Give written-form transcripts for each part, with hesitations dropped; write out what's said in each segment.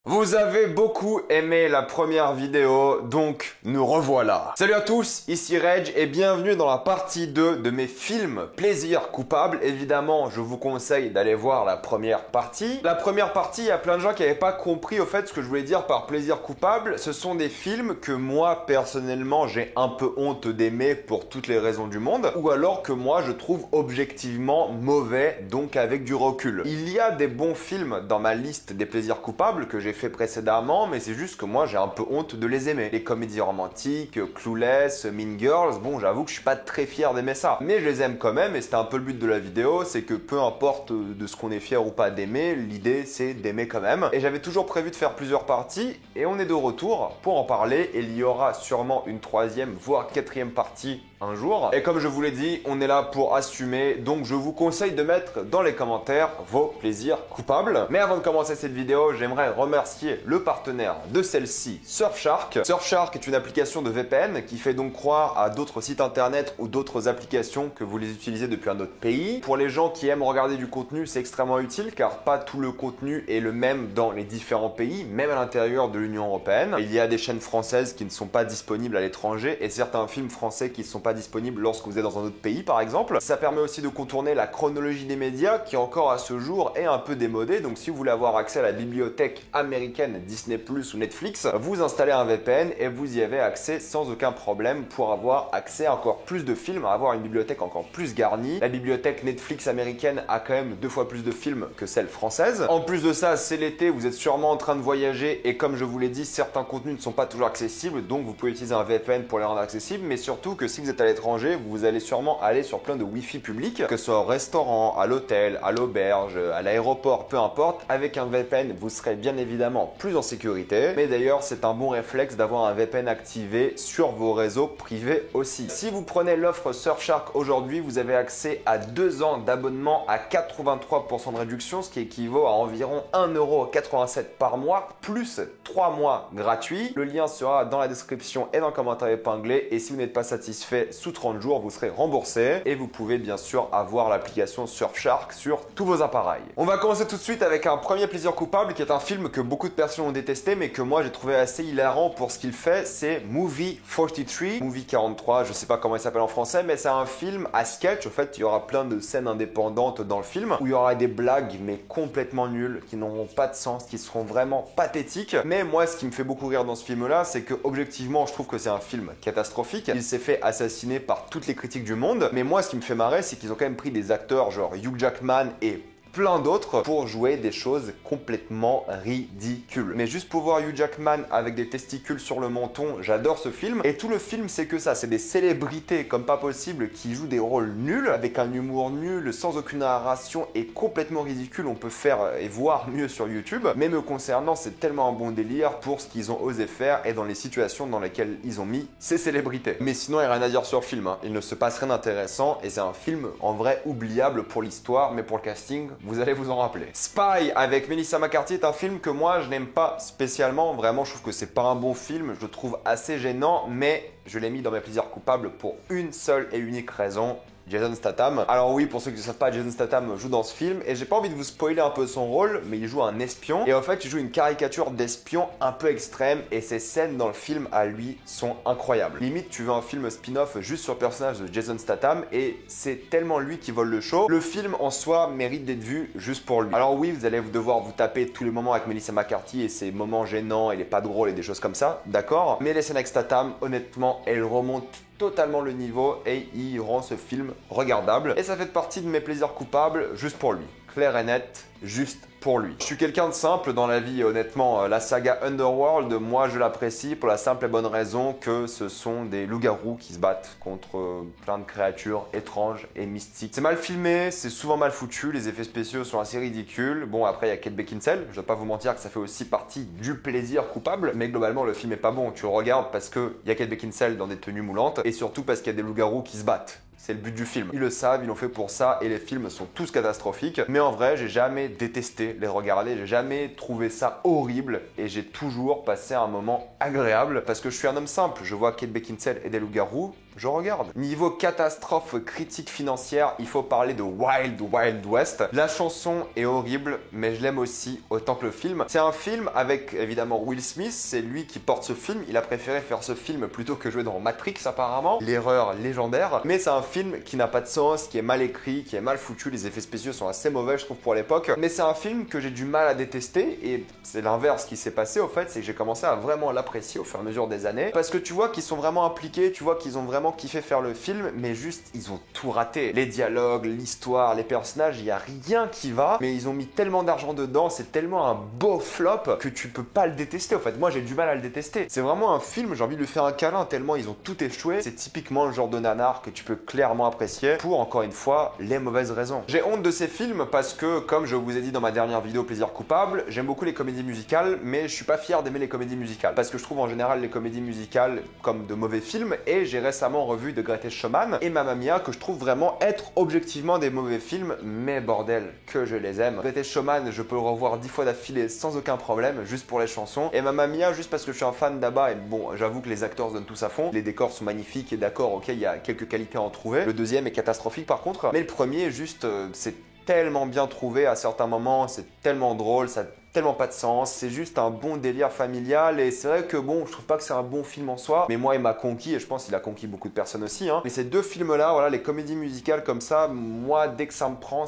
Vous avez beaucoup aimé la première vidéo, donc nous revoilà. Salut à tous, ici Reg et bienvenue dans la partie 2 de mes films plaisir coupable. Évidemment, je vous conseille d'aller voir la première partie. La première partie, il y a plein de gens qui n'avaient pas compris au fait ce que je voulais dire par plaisir coupable. Ce sont des films que moi, personnellement, j'ai un peu honte d'aimer pour toutes les raisons du monde, ou alors que moi, je trouve objectivement mauvais, donc avec du recul. Il y a des bons films dans ma liste des plaisirs coupables que j'ai fait précédemment, mais c'est juste que moi j'ai un peu honte de les aimer. Les comédies romantiques, Clueless, Mean Girls, bon j'avoue que je suis pas très fier d'aimer ça. Mais je les aime quand même et c'était un peu le but de la vidéo, c'est que peu importe de ce qu'on est fier ou pas d'aimer, l'idée c'est d'aimer quand même. Et j'avais toujours prévu de faire plusieurs parties et on est de retour pour en parler et il y aura sûrement une troisième voire quatrième partie un jour. Et comme je vous l'ai dit, on est là pour assumer, donc je vous conseille de mettre dans les commentaires vos plaisirs coupables. Mais avant de commencer cette vidéo, j'aimerais remercier le partenaire de celle-ci, Surfshark. Surfshark est une application de VPN qui fait donc croire à d'autres sites internet ou d'autres applications que vous les utilisez depuis un autre pays. Pour les gens qui aiment regarder du contenu, c'est extrêmement utile car pas tout le contenu est le même dans les différents pays, même à l'intérieur de l'Union européenne. Il y a des chaînes françaises qui ne sont pas disponibles à l'étranger et certains films français qui ne sont pas disponible lorsque vous êtes dans un autre pays par exemple. Ça permet aussi de contourner la chronologie des médias qui encore à ce jour est un peu démodée, donc si vous voulez avoir accès à la bibliothèque américaine Disney+ ou Netflix, vous installez un VPN et vous y avez accès sans aucun problème pour avoir accès à encore plus de films, à avoir une bibliothèque encore plus garnie. La bibliothèque Netflix américaine a quand même 2 fois plus de films que celle française. En plus de ça, c'est l'été, vous êtes sûrement en train de voyager et comme je vous l'ai dit, certains contenus ne sont pas toujours accessibles, donc vous pouvez utiliser un VPN pour les rendre accessibles, mais surtout que si vous êtes à l'étranger, vous allez sûrement aller sur plein de Wi-Fi publics, que ce soit au restaurant, à l'hôtel, à l'auberge, à l'aéroport, peu importe. Avec un VPN, vous serez bien évidemment plus en sécurité. Mais d'ailleurs, c'est un bon réflexe d'avoir un VPN activé sur vos réseaux privés aussi. Si vous prenez l'offre Surfshark aujourd'hui, vous avez accès à 2 ans d'abonnement à 83% de réduction, ce qui équivaut à environ 1,87€ par mois, plus 3 mois gratuits. Le lien sera dans la description et dans le commentaire épinglé. Et si vous n'êtes pas satisfait, sous 30 jours, vous serez remboursé et vous pouvez bien sûr avoir l'application Surfshark sur tous vos appareils. On va commencer tout de suite avec un premier plaisir coupable qui est un film que beaucoup de personnes ont détesté mais que moi j'ai trouvé assez hilarant pour ce qu'il fait, c'est Movie 43. Movie 43, je sais pas comment il s'appelle en français, mais c'est un film à sketch. En fait, il y aura plein de scènes indépendantes dans le film où il y aura des blagues mais complètement nulles, qui n'auront pas de sens, qui seront vraiment pathétiques. Mais moi, ce qui me fait beaucoup rire dans ce film-là, c'est que objectivement, je trouve que c'est un film catastrophique. Il s'est fait assassiner par toutes les critiques du monde, mais moi ce qui me fait marrer c'est qu'ils ont quand même pris des acteurs genre Hugh Jackman et plein d'autres pour jouer des choses complètement ridicules. Mais juste pour voir Hugh Jackman avec des testicules sur le menton, j'adore ce film. Et tout le film, c'est que ça, c'est des célébrités comme pas possible qui jouent des rôles nuls, avec un humour nul, sans aucune narration et complètement ridicule. On peut faire et voir mieux sur YouTube. Mais me concernant, c'est tellement un bon délire pour ce qu'ils ont osé faire et dans les situations dans lesquelles ils ont mis ces célébrités. Mais sinon, il n'y a rien à dire sur le film, hein. Il ne se passe rien d'intéressant et c'est un film en vrai oubliable pour l'histoire, mais pour le casting, vous allez vous en rappeler. Spy avec Melissa McCarthy est un film que moi je n'aime pas spécialement. Vraiment, je trouve que c'est pas un bon film. Je le trouve assez gênant, mais je l'ai mis dans mes plaisirs coupables pour une seule et unique raison. Jason Statham. Alors oui, pour ceux qui ne savent pas, Jason Statham joue dans ce film et j'ai pas envie de vous spoiler un peu son rôle, mais il joue un espion et en fait il joue une caricature d'espion un peu extrême et ses scènes dans le film à lui sont incroyables. Limite tu veux un film spin-off juste sur le personnage de Jason Statham et c'est tellement lui qui vole le show. Le film en soi mérite d'être vu juste pour lui. Alors oui, vous allez devoir vous taper tous les moments avec Melissa McCarthy et ses moments gênants et les pas drôles et des choses comme ça, d'accord, mais les scènes avec Statham, honnêtement, elles remontent totalement le niveau et il rend ce film regardable. Et ça fait partie de mes plaisirs coupables juste pour lui. Clair et net, juste pour lui. Je suis quelqu'un de simple dans la vie, honnêtement. La saga Underworld, moi je l'apprécie pour la simple et bonne raison que ce sont des loups-garous qui se battent contre plein de créatures étranges et mystiques. C'est mal filmé, c'est souvent mal foutu, les effets spéciaux sont assez ridicules. Bon, après il y a Kate Beckinsale, je dois pas vous mentir que ça fait aussi partie du plaisir coupable, mais globalement le film est pas bon. Tu le regardes parce qu'il y a Kate Beckinsale dans des tenues moulantes et surtout parce qu'il y a des loups-garous qui se battent. C'est le but du film. Ils le savent, ils l'ont fait pour ça et les films sont tous catastrophiques. Mais en vrai, j'ai jamais détesté les regarder, j'ai jamais trouvé ça horrible et j'ai toujours passé un moment agréable parce que je suis un homme simple. Je vois Kate Beckinsale et des loups-garous je regarde. Niveau catastrophe critique financière, il faut parler de Wild Wild West. La chanson est horrible, mais je l'aime aussi autant que le film. C'est un film avec évidemment Will Smith, c'est lui qui porte ce film. Il a préféré faire ce film plutôt que jouer dans Matrix apparemment. L'erreur légendaire. Mais c'est un film qui n'a pas de sens, qui est mal écrit, qui est mal foutu. Les effets spéciaux sont assez mauvais, je trouve, pour l'époque. Mais c'est un film que j'ai du mal à détester et c'est l'inverse qui s'est passé au fait, c'est que j'ai commencé à vraiment l'apprécier au fur et à mesure des années. Parce que tu vois qu'ils sont vraiment impliqués, tu vois qu'ils ont vraiment kiffé faire le film, mais juste ils ont tout raté. Les dialogues, l'histoire, les personnages, il n'y a rien qui va, mais ils ont mis tellement d'argent dedans, c'est tellement un beau flop que tu peux pas le détester. En fait, moi j'ai du mal à le détester. C'est vraiment un film, j'ai envie de lui faire un câlin tellement ils ont tout échoué. C'est typiquement le genre de nanar que tu peux clairement apprécier pour, encore une fois, les mauvaises raisons. J'ai honte de ces films parce que, comme je vous ai dit dans ma dernière vidéo Plaisir coupable, j'aime beaucoup les comédies musicales, mais je suis pas fier d'aimer les comédies musicales parce que je trouve en général les comédies musicales comme de mauvais films. Et j'ai récemment revu The Greatest Showman et Mamma Mia que je trouve vraiment être objectivement des mauvais films, mais bordel que je les aime. The Greatest Showman, je peux le revoir 10 fois d'affilée sans aucun problème, juste pour les chansons, et Mamma Mia juste parce que je suis un fan d'ABBA et bon, j'avoue que les acteurs se donnent tous à fond, les décors sont magnifiques et d'accord, ok, il y a quelques qualités à en trouver. Le deuxième est catastrophique par contre, mais le premier juste c'est tellement bien trouvé à certains moments, c'est tellement drôle, ça tellement pas de sens, c'est juste un bon délire familial et c'est vrai que bon, je trouve pas que c'est un bon film en soi, mais moi il m'a conquis et je pense qu'il a conquis beaucoup de personnes aussi, hein. Mais ces deux films là, voilà, les comédies musicales comme ça, moi dès que ça me prend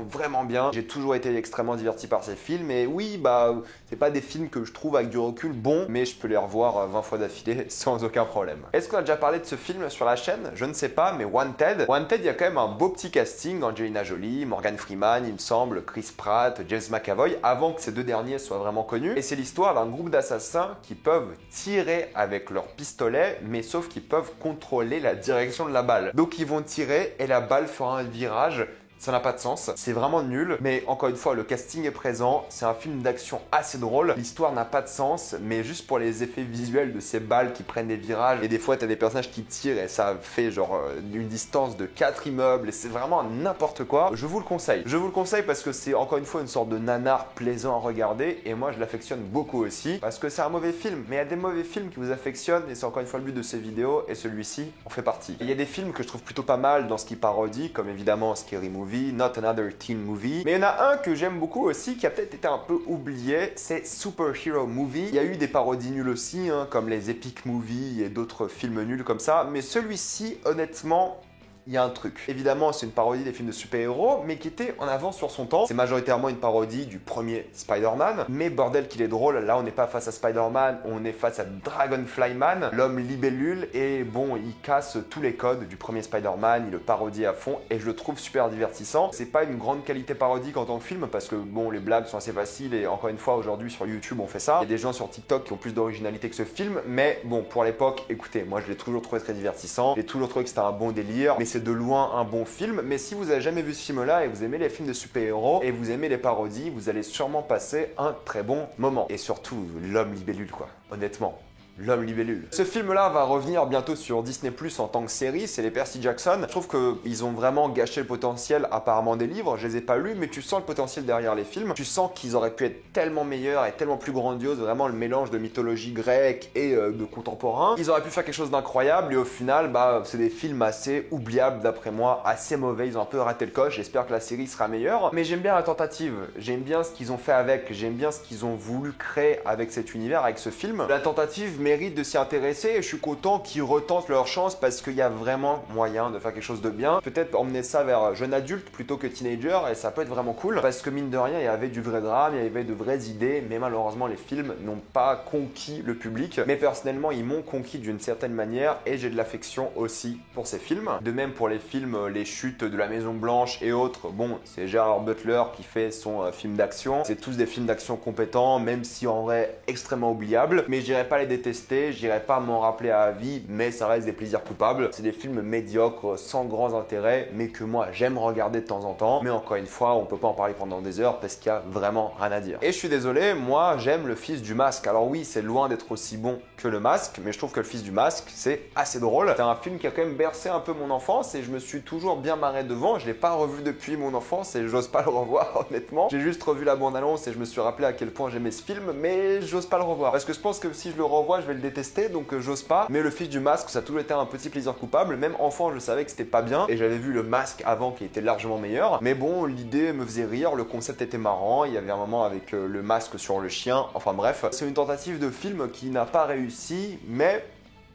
vraiment bien. J'ai toujours été extrêmement diverti par ces films et oui, bah c'est pas des films que je trouve avec du recul bons, mais je peux les revoir 20 fois d'affilée sans aucun problème. Est-ce qu'on a déjà parlé de ce film sur la chaîne? Je ne sais pas, mais Wanted, il y a quand même un beau petit casting, Angelina Jolie, Morgan Freeman, il me semble, Chris Pratt, James McAvoy, avant que ces deux derniers soient vraiment connus. Et c'est l'histoire d'un groupe d'assassins qui peuvent tirer avec leur pistolet, mais sauf qu'ils peuvent contrôler la direction de la balle. Donc ils vont tirer et la balle fera un virage. Ça n'a pas de sens, c'est vraiment nul, mais encore une fois, le casting est présent, c'est un film d'action assez drôle, l'histoire n'a pas de sens, mais juste pour les effets visuels de ces balles qui prennent des virages, et des fois t'as des personnages qui tirent et ça fait genre une distance de 4 immeubles, et c'est vraiment n'importe quoi, je vous le conseille. Je vous le conseille parce que c'est encore une fois une sorte de nanar plaisant à regarder, et moi je l'affectionne beaucoup aussi, parce que c'est un mauvais film, mais il y a des mauvais films qui vous affectionnent, et c'est encore une fois le but de ces vidéos, et celui-ci en fait partie. Il y a des films que je trouve plutôt pas mal dans ce qui parodie, comme évidemment Scary Movie, Not Another Teen Movie. Mais il y en a un que j'aime beaucoup aussi, qui a peut-être été un peu oublié, c'est Superhero Movie. Il y a eu des parodies nulles aussi, hein, comme les Epic Movies et d'autres films nuls comme ça, mais celui-ci, honnêtement, il y a un truc. Évidemment, c'est une parodie des films de super-héros, mais qui était en avance sur son temps. C'est majoritairement une parodie du premier Spider-Man, mais bordel qu'il est drôle, là on n'est pas face à Spider-Man, on est face à Dragonfly Man, l'homme libellule, et bon, il casse tous les codes du premier Spider-Man, il le parodie à fond, et je le trouve super divertissant. C'est pas une grande qualité parodique en tant que film, parce que bon, les blagues sont assez faciles, et encore une fois, aujourd'hui sur YouTube on fait ça. Il y a des gens sur TikTok qui ont plus d'originalité que ce film, mais bon, pour l'époque, écoutez, moi je l'ai toujours trouvé très divertissant, j'ai toujours trouvé que c'était un bon délire, mais c'est de loin un bon film, mais si vous avez jamais vu ce film-là et vous aimez les films de super-héros et vous aimez les parodies, vous allez sûrement passer un très bon moment. Et surtout, l'homme libellule quoi, honnêtement. L'homme libellule. Ce film-là va revenir bientôt sur Disney+ en tant que série, c'est les Percy Jackson. Je trouve qu'ils ont vraiment gâché le potentiel apparemment des livres, je les ai pas lus, mais tu sens le potentiel derrière les films. Tu sens qu'ils auraient pu être tellement meilleurs et tellement plus grandioses, vraiment le mélange de mythologie grecque et de contemporain. Ils auraient pu faire quelque chose d'incroyable et au final, bah, c'est des films assez oubliables d'après moi, assez mauvais, ils ont un peu raté le coche, j'espère que la série sera meilleure. Mais j'aime bien la tentative, j'aime bien ce qu'ils ont fait avec, j'aime bien ce qu'ils ont voulu créer avec cet univers, avec ce film. La tentative mérite de s'y intéresser et je suis content qu'ils retentent leur chance parce qu'il y a vraiment moyen de faire quelque chose de bien. Peut-être emmener ça vers jeune adulte plutôt que teenager et ça peut être vraiment cool parce que mine de rien, il y avait du vrai drame, il y avait de vraies idées, mais malheureusement les films n'ont pas conquis le public. Mais personnellement, ils m'ont conquis d'une certaine manière et j'ai de l'affection aussi pour ces films. De même pour les films Les Chutes de la Maison Blanche et autres, bon, c'est Gerard Butler qui fait son film d'action. C'est tous des films d'action compétents, même si en vrai extrêmement oubliables, mais je dirais pas les détester, je dirais pas m'en rappeler à vie, mais ça reste des plaisirs coupables. C'est des films médiocres, sans grands intérêts, mais que moi j'aime regarder de temps en temps. Mais encore une fois, on peut pas en parler pendant des heures parce qu'il y a vraiment rien à dire. Et je suis désolé, moi j'aime Le Fils du Masque. Alors oui, c'est loin d'être aussi bon que Le Masque, mais je trouve que Le Fils du Masque, c'est assez drôle. C'est un film qui a quand même bercé un peu mon enfance et je me suis toujours bien marré devant. Je l'ai pas revu depuis mon enfance et j'ose pas le revoir honnêtement. J'ai juste revu la bande-annonce et je me suis rappelé à quel point j'aimais ce film, mais j'ose pas le revoir. Parce que je pense que si je le revois, je je vais le détester, donc j'ose pas. Mais le Fils du Masque, ça a toujours été un petit plaisir coupable. Même enfant, je savais que c'était pas bien et j'avais vu le Masque avant qui était largement meilleur. Mais bon, l'idée me faisait rire, le concept était marrant. Il y avait un moment avec le masque sur le chien. Enfin bref, c'est une tentative de film qui n'a pas réussi, mais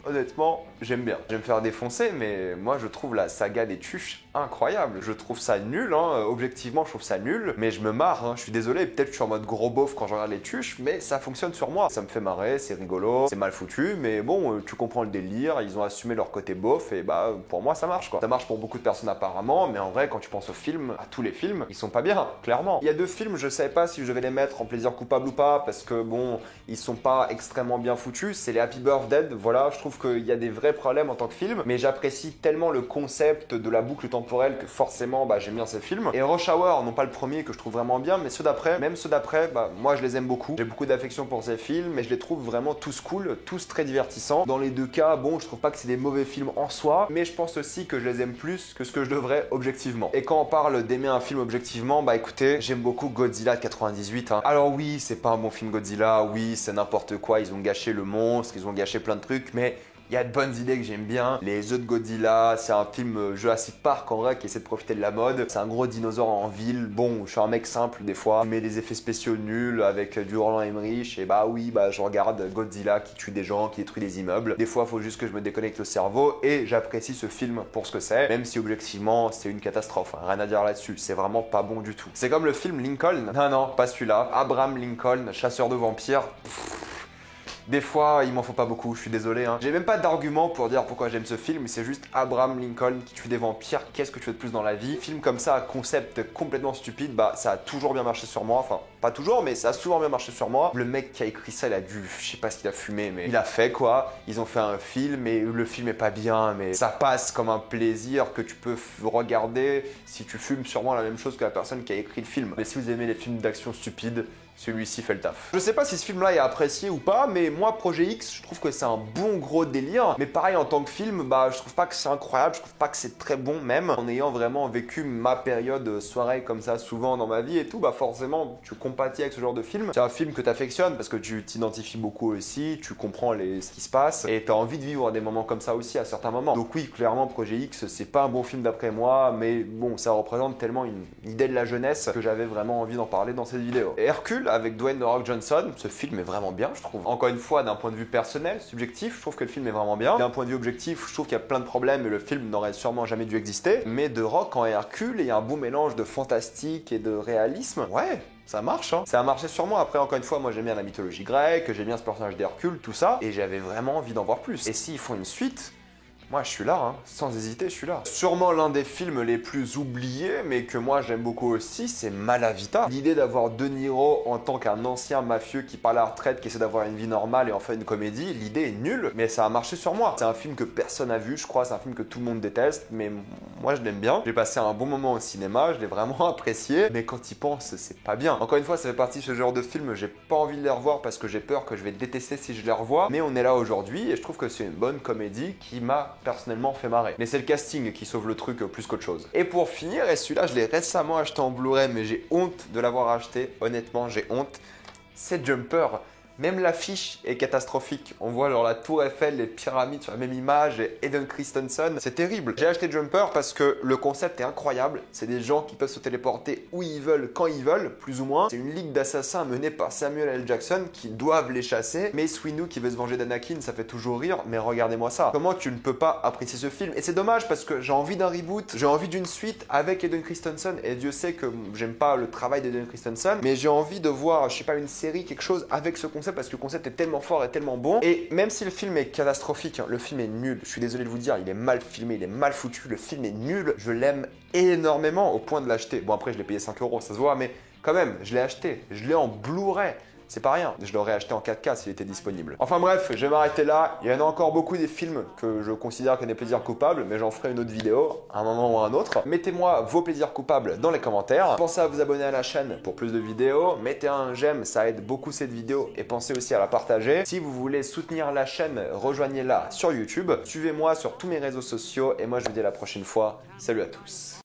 honnêtement, j'aime bien. Je vais me faire défoncer, mais moi je trouve la saga des Tuches incroyable. Je trouve ça nul, hein. Objectivement, je trouve ça nul, mais je me marre, hein. Je suis désolé, peut-être que je suis en mode gros beauf quand je regarde les Tuches, mais ça fonctionne sur moi. Ça me fait marrer, c'est rigolo, c'est mal foutu, mais bon, tu comprends le délire, ils ont assumé leur côté beauf, et bah pour moi ça marche quoi. Ça marche pour beaucoup de personnes apparemment, mais en vrai, quand tu penses aux films, à tous les films, ils sont pas bien, clairement. Il y a 2 films, je savais pas si je devais les mettre en plaisir coupable ou pas, parce que bon, ils sont pas extrêmement bien foutus. C'est les Happy Birthday, voilà, je trouve qu'il y a des vrais problèmes en tant que film, mais j'apprécie tellement le concept de la boucle temporelle que forcément bah, j'aime bien ces films. Et Rush Hour, non pas le premier que je trouve vraiment bien, mais ceux d'après, même ceux d'après, bah, moi je les aime beaucoup. J'ai beaucoup d'affection pour ces films, mais je les trouve vraiment tous cool, tous très divertissants. Dans les 2 cas, bon, je trouve pas que c'est des mauvais films en soi, mais je pense aussi que je les aime plus que ce que je devrais objectivement. Et quand on parle d'aimer un film objectivement, bah écoutez, j'aime beaucoup Godzilla de 98. Hein. Alors oui, c'est pas un bon film Godzilla, oui, c'est n'importe quoi, ils ont gâché le monstre, ils ont gâché plein de trucs, mais il y a de bonnes idées que j'aime bien. Les œufs de Godzilla, c'est un film Jurassic Park en vrai qui essaie de profiter de la mode. C'est un gros dinosaure en ville. Bon, je suis un mec simple des fois. Je mets des effets spéciaux nuls avec du Roland Emmerich. Et bah oui, bah je regarde Godzilla qui tue des gens, qui détruit des immeubles. Des fois, il faut juste que je me déconnecte le cerveau et j'apprécie ce film pour ce que c'est. Même si objectivement, c'est une catastrophe. Hein. Rien à dire là-dessus. C'est vraiment pas bon du tout. C'est comme le film Lincoln. Non, non, pas celui-là. Abraham Lincoln, chasseur de vampires. Des fois, il m'en faut pas beaucoup, je suis désolé. Hein. J'ai même pas d'argument pour dire pourquoi j'aime ce film, c'est juste Abraham Lincoln qui tue des vampires, qu'est-ce que tu veux de plus dans la vie? Film comme ça, concept complètement stupide, bah ça a toujours bien marché sur moi, enfin pas toujours, mais ça a souvent bien marché sur moi. Le mec qui a écrit ça, il a dû, je sais pas ce qu'il a fumé, mais il a fait quoi. Ils ont fait un film et le film est pas bien, mais ça passe comme un plaisir que tu peux regarder si tu fumes sûrement la même chose que la personne qui a écrit le film. Mais si vous aimez les films d'action stupides, celui-ci fait le taf. Je sais pas si ce film-là est apprécié ou pas, mais moi, Projet X, je trouve que c'est un bon gros délire. Mais pareil, en tant que film, bah, je trouve pas que c'est incroyable, je trouve pas que c'est très bon même. En ayant vraiment vécu ma période soirée comme ça souvent dans ma vie et tout, bah forcément, tu compatis avec ce genre de film. C'est un film que t'affectionnes parce que tu t'identifies beaucoup aussi, tu comprends ce qui se passe et t'as envie de vivre des moments comme ça aussi à certains moments. Donc oui, clairement, Projet X, c'est pas un bon film d'après moi, mais bon, ça représente tellement une idée de la jeunesse que j'avais vraiment envie d'en parler dans cette vidéo. Et Hercule, avec Dwayne The Rock Johnson, ce film est vraiment bien, je trouve. Encore une fois, d'un point de vue personnel, subjectif, je trouve que le film est vraiment bien. D'un point de vue objectif, je trouve qu'il y a plein de problèmes et le film n'aurait sûrement jamais dû exister. Mais The Rock en Hercule, il y a un beau mélange de fantastique et de réalisme. Ouais, ça marche, hein. Ça a marché sur moi. Après, encore une fois, moi j'aime bien la mythologie grecque, j'aime bien ce personnage d'Hercule, tout ça, et j'avais vraiment envie d'en voir plus. Et s'ils font une suite, moi je suis là, hein. Sans hésiter, je suis là. Sûrement l'un des films les plus oubliés, mais que moi j'aime beaucoup aussi, c'est Malavita. L'idée d'avoir De Niro en tant qu'un ancien mafieux qui part à la retraite, qui essaie d'avoir une vie normale et en fait une comédie, l'idée est nulle, mais ça a marché sur moi. C'est un film que personne n'a vu, je crois, c'est un film que tout le monde déteste, mais moi je l'aime bien. J'ai passé un bon moment au cinéma, je l'ai vraiment apprécié, mais quand il pense, c'est pas bien. Encore une fois, ça fait partie de ce genre de film, j'ai pas envie de les revoir parce que j'ai peur que je vais détester si je les revois, mais on est là aujourd'hui et je trouve que c'est une bonne comédie qui m'a personnellement fait marrer. Mais c'est le casting qui sauve le truc plus qu'autre chose. Et pour finir, et celui-là je l'ai récemment acheté en Blu-ray, mais j'ai honte de l'avoir acheté, honnêtement j'ai honte, c'est Jumper. Même l'affiche est catastrophique. On voit genre la tour Eiffel, les pyramides sur la même image et Hayden Christensen. C'est terrible. J'ai acheté Jumper parce que le concept est incroyable. C'est des gens qui peuvent se téléporter où ils veulent, quand ils veulent, plus ou moins. C'est une ligue d'assassins menée par Samuel L. Jackson qui doivent les chasser. Mace Windu qui veut se venger d'Anakin, ça fait toujours rire, mais regardez-moi ça. Comment tu ne peux pas apprécier ce film? Et c'est dommage parce que j'ai envie d'un reboot, j'ai envie d'une suite avec Hayden Christensen. Et Dieu sait que j'aime pas le travail d'Hayden Christensen, mais j'ai envie de voir, je sais pas, une série, quelque chose avec ce concept parce que le concept est tellement fort et tellement bon. Et même si le film est catastrophique, hein, le film est nul, je suis désolé de vous dire, il est mal filmé, il est mal foutu, le film est nul, je l'aime énormément au point de l'acheter. Bon après je l'ai payé 5 €, ça se voit, mais quand même, je l'ai acheté, je l'ai en Blu-ray. C'est pas rien, je l'aurais acheté en 4K s'il était disponible. Enfin bref, je vais m'arrêter là. Il y en a encore beaucoup des films que je considère comme des plaisirs coupables, mais j'en ferai une autre vidéo, à un moment ou à un autre. Mettez-moi vos plaisirs coupables dans les commentaires. Pensez à vous abonner à la chaîne pour plus de vidéos. Mettez un j'aime, ça aide beaucoup cette vidéo. Et pensez aussi à la partager. Si vous voulez soutenir la chaîne, rejoignez-la sur YouTube. Suivez-moi sur tous mes réseaux sociaux. Et moi, je vous dis à la prochaine fois. Salut à tous.